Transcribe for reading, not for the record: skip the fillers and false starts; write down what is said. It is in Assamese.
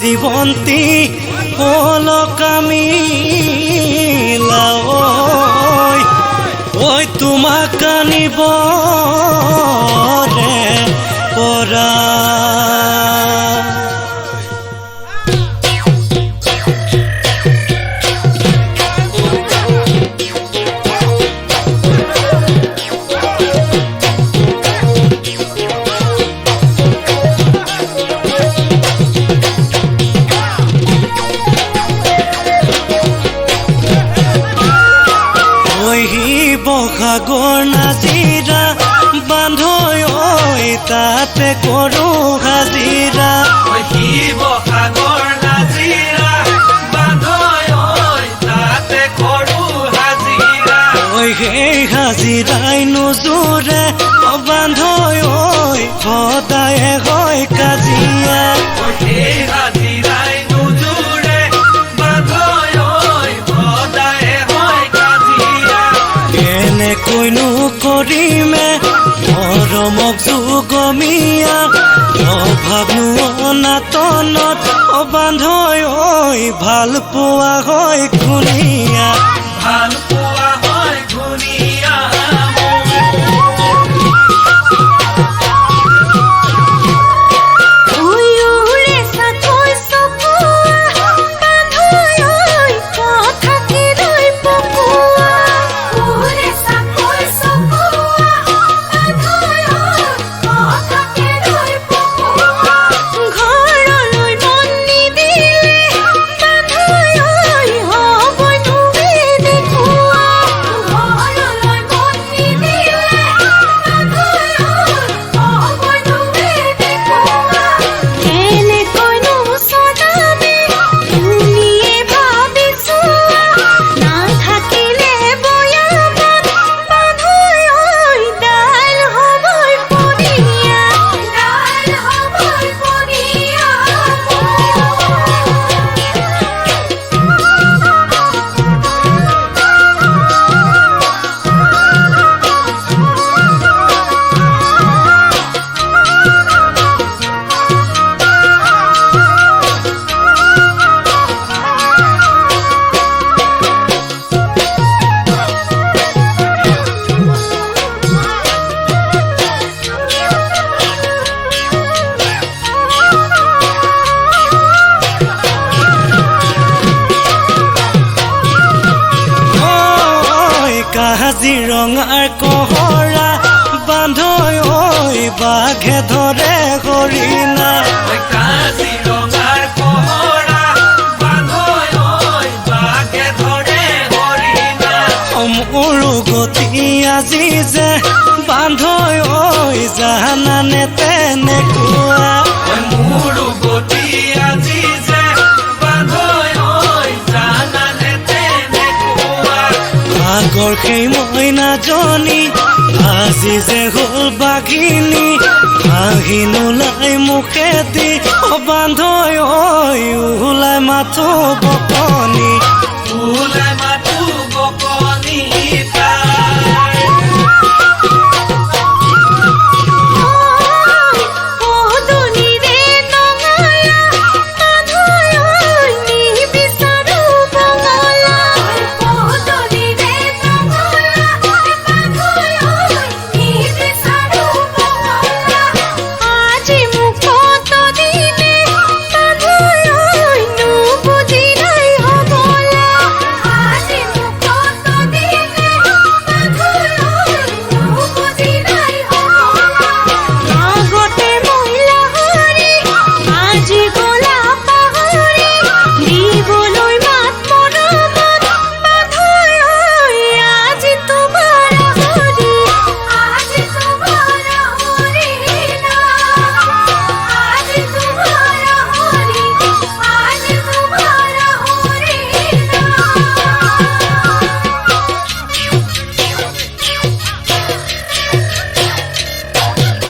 জীবন্তী অলকামিলা ওই তোমাক আনিব ৰে পৰা বহাগৰ নাজিৰা বান্ধৈ ঐ তাতে কৰো হাজিৰা বহাগৰ নাজিৰা বান্ধৈ ঐ তাতে কৰো হাজিৰা সেই হাজিৰাই নোজোৰে বান্ধৈ ঐ সদায়ে হয় কাজিয়া সেই হাজিৰাই নোজোৰে বান্ধৈ ঐ সদায়ে হয় কাজিয়া এনেকৈনো কৰিমে মৰমক যুগমীয়া অভাৱনো অনাতনত বান্ধৈ ঐ ভাল পোৱা হয় ধুনীয়া ভাল পোৱা হয় ধুনীয়া কাজিৰঙাৰ কহৰা বান্ধৈ ঐ বাঘে ধৰে হৰিণা কাজিৰঙাৰ কহৰা বান্ধৈ ঐ বাঘে ধৰে হৰিণা মোৰ গতি আজি যে বান্ধৈ ঐ জানানে তেনেকুৱা মোৰ গতি আজি যে বান্ধৈ ঐ জানানে তেনেকুৱা আগৰ সেই মইনাজনী আজি যে হ'ল বাঘিনী হাঁহি নোলাই মুখেদি বান্ধৈ ঐ ওলাই মাথো বকনি